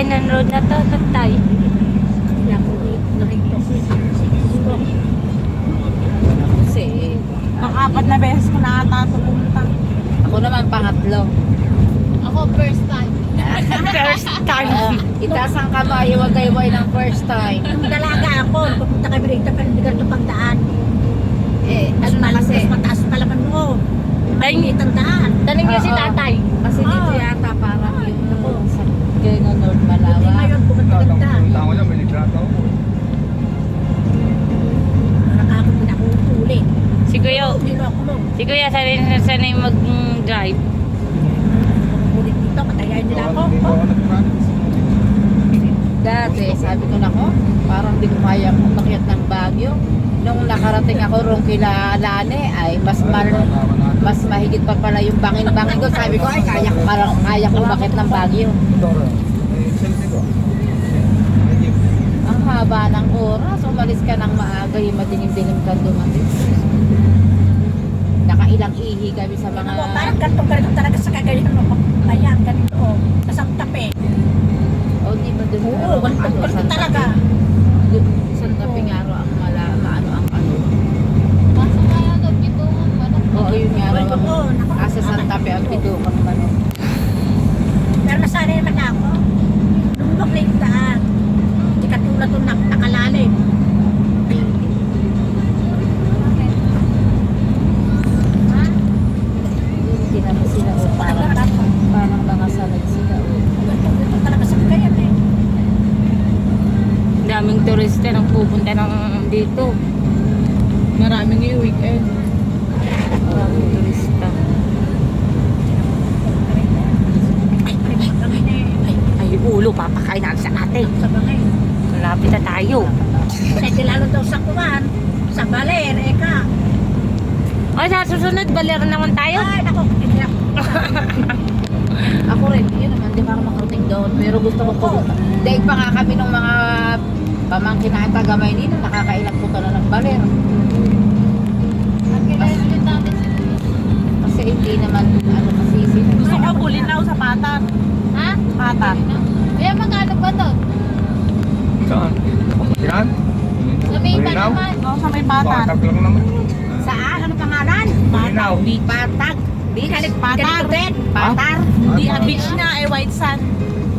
nanonood na to, tatay. Kaya ko nakita ko. Kasi, Pang-apat na beses ko na ata ito pumunta. ako naman pangatlo. Ako first time. First time. Itaas ang kamay, huwag kayo ng first time. Nung dalaga ako, pupunta kami rito, pero hindi ganito pagdaan. Ano na kasi, Mas mataas pa naman mo. Tay, Maliit ang daan. tanong niyo si Oo. tatay. kasi dito yata parang yung sa Gano'n, Hindi Malawa. ngayon, pumunta ka daan. Tama niya, may litrato ako. Nakakot din ako uli. Si Kuya, Hindi na ako mo. si Kuya sanay mag-drive. Ulit dito, katayain nila ako. Hindi ko ako nag-practice. Dati, sabi ko nako, parang di ko kaya umakyat ng Baguio. Nung nakarating ako rong kila Lane, ay mas mahigit pa pala yung bangin-bangin ko. Sabi ko, ay kaya ko umakyat ng Baguio. Dora, may selfie ko. Ang haba ng oras, umalis ka ng maaga, yung madilim-dilim ka dumating. Nakailang ihi kami sa mga... Ano, parang ganito talaga sa kagayan mo. Ayan, ganito. Kasang tape. O, di ba dun? Oo, ganito talaga. Isang taping araw ang maano ang ano. Kaso kaya nagbitungan ba? Oo, yun nga raw ang... Oo, naku. Asa Santa Fe ang bitukan manok. Pero nasanay naman ako. Lumbak na yung daan. Hindi katulad nung nakalalim. Hindi naman sila o parang mga sanay sila o. Ganito talaga sa kagayan eh. Daming turista nang pupunta ng dito. Maraming yung weekend. Maraming turista. Ay, ulo, papakain natin sa ate. Sa bangay. Malapit na tayo. Kasi lalo daw sa kuwan. Sa baler, eka. Ay, sa susunod, baler naman tayo. Ay, naku, hindi ako. Ako rin, yun naman, di pa ako makarating doon. Pero gusto ko pumunta. Daig pa nga kami ng mga pamangkin na taga Maynila, nakakailang punta na ng baler. Nagkilala natin si Kasi hindi naman, ano kasi sila. Gusto ko pulin na sa Patar. Ha? Patar. Kaya magkano ba doon? Saan? Yan? Sa may iba Malinaw? naman. Oo, sa may Patar. Patag lang naman. Saan? Ano pangalan? Malinaw. Patag. Ganito Patar. din. Patar. Hindi, ang beach na ay White Sand.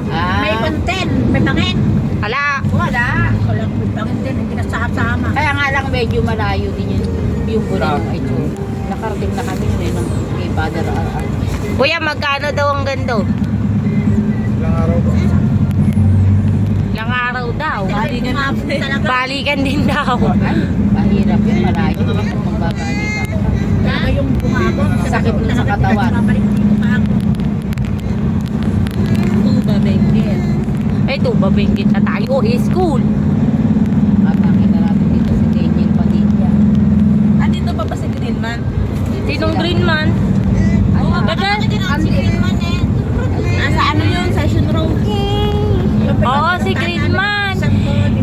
May Ah, panten. May bangin. Hala, Wala. Walang may bangin din. Hindi nasama-sama. kaya nga lang medyo malayo din yung bulan ng itsura. Nakarating na kami ng kay Father R.R. kuya, magkano daw ang gando? Ilang araw ba? Ilang araw daw. Balikan natin. Talaga. Balikan din daw. Ay, mahirap yun, malayo. Magbabalik ako. Talaga yung bumabog. Sakit na sa katawan. Babalik dito pa ako. Tuba, Benguet. Ay, tuba, bingit na tayo. School. Atake na natin dito si Daniel Padilla. Andito pa ba si Greenman? Sinong green man? Ay, Bagal. Nasa ano yun? Session room. Oo, si Greenman.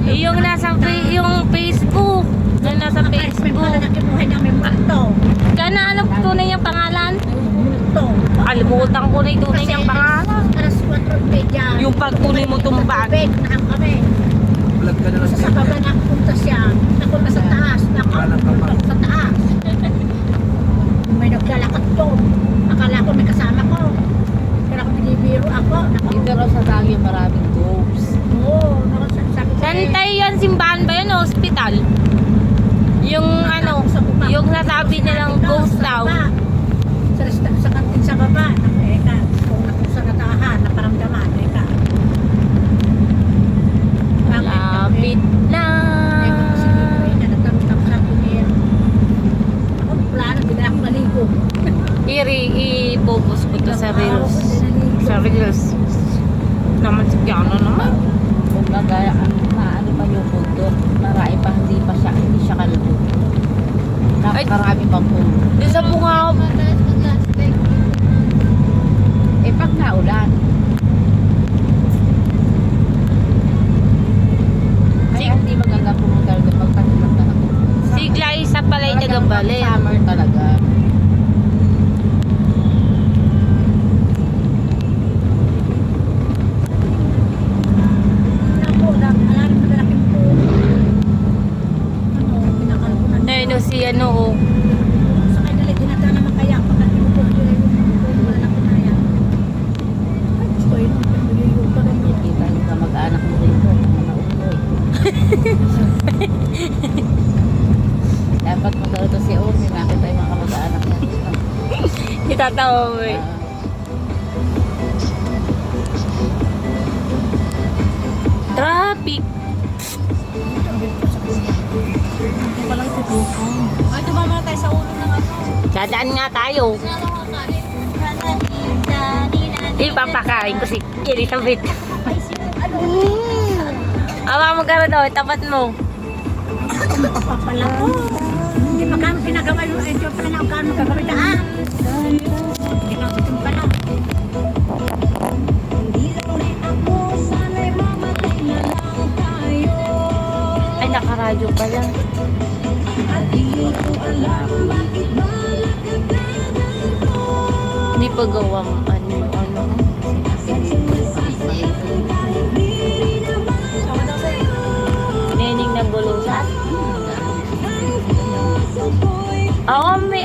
Yung nasa yung Facebook. Yung nasa May Facebook. pala nakimuhay ng may multo. Kana alam ko tunay niyang pangalan? Multo. Kalimutan ko na yung tunay niyang pangalan. Alas 4:30. Yung pagkunin mo tumbag. Bed na ang kami. Vlog ka na lang. Sa baba na punta siya. Napunta sa taas. Napunta sa taas. May naglalakad doon. Akala ko may kasama ko. Pero ako binibiro ako. Dito raw sa Baguio maraming ghosts. Oo. Sabi ko, Saan tayo yan? Simbahan ba yun? Hospital? Yung ano, yung nasabi nilang ghost daw. Sa kantin sa baba. Eka. Kung ako sa natahan, naparamdaman. Eka. Lapit na. I-post ko to sa Reels. Sa Reels. Naman si Kiano naman. Kung magaya, maano pa yung bundok, marami pa hindi siya kalubog. Napakarami pang bundok. Di sa bunga, Madalas mag-lasting. Eh pag naulan, Si- kaya hindi maganda pumunta doon, magtagulang na ako. si Glyza pala yung taga-Baler. Summer talaga. ano, oh. Sa kanila, dinata naman kaya pag nagpupog nila yung malaki na yan. Ay, gusto ko yun. Yung pag-amit. Kita yung kamag-anak mo rito. Mga nauloy. Dapat mo daw ito si Omi. Nakita yung mga kamag-anak niya dito. Itatawa mo eh. Traffic. Ay, tumama tayo sa ulo ng ano. Dadaan nga tayo. Ipapakain ko si Elizabeth. Awa mo gano'n daw, tapat mo. Papapala ko. Hindi pa kami pinagawa yung ito pala na kami gagawin na Hindi ka tutong pala. Ay, nakaradyo pala. Hindi pa gawang ano. Nening na bulusan. Oo, may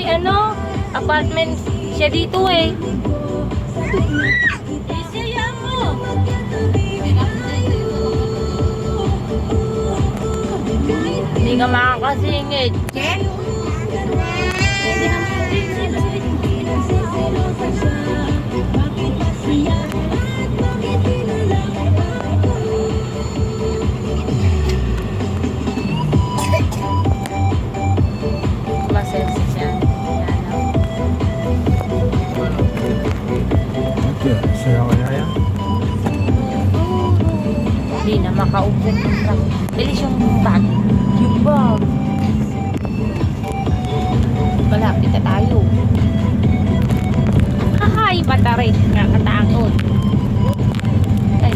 ano apartment siya dito eh. Hindi ka makakasingit. Masensi siya. Saya kaya yan. Hindi na makaubsan yung truck. Bilis yung bag. Yung bag. Malapit na tayo. Hahay, patari. Nakakatakot. Ay,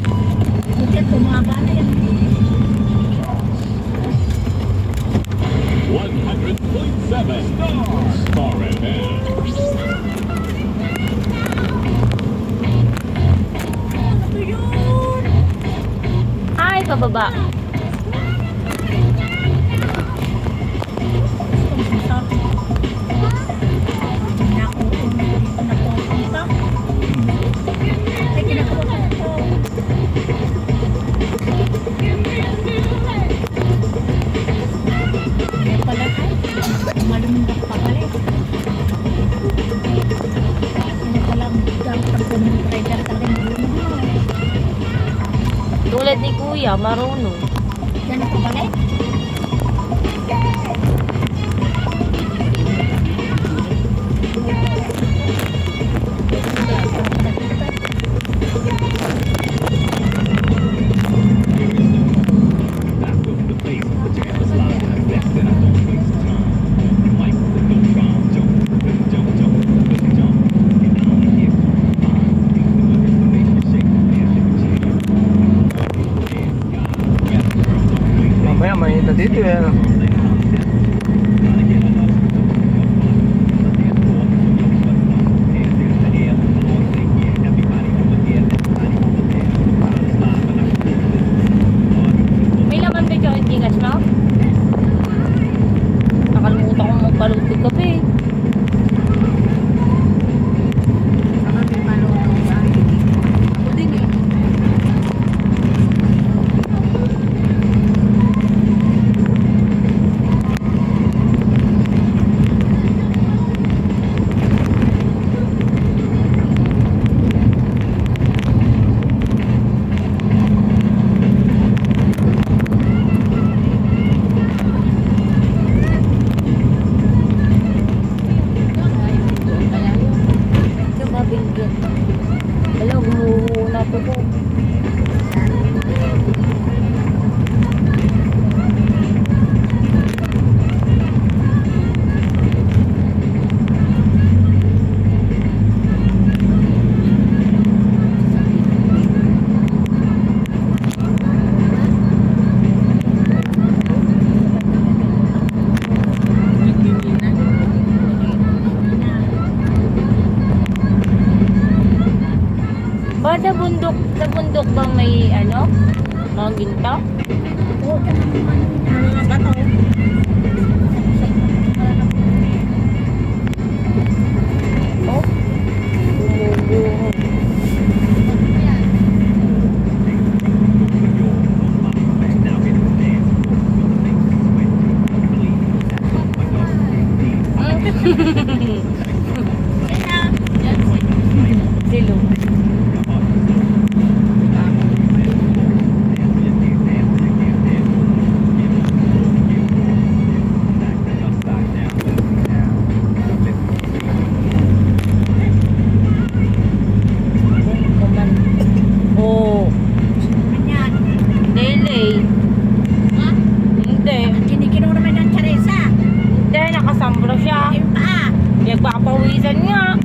Hindi, tumaba na yan. 100.7 Star FM. ay, pababa. Tulad ni Kuya, marunong. Yan ako balik. Mamaya mainit na dito eh. May laman ba yung gigas mo? Nakalimutan kong magpalutog kape. Hello, gumuuna po po. Ba, sa bundok bang may ano? Mga ginto? Oo, yan naman. Ano na ba to? Silo. Oh, Ganyan. Lele. Hindi. Kinikinom naman ng Teresa. Hindi, nakasambro siya. Yung paa. Nagpapawisan nga.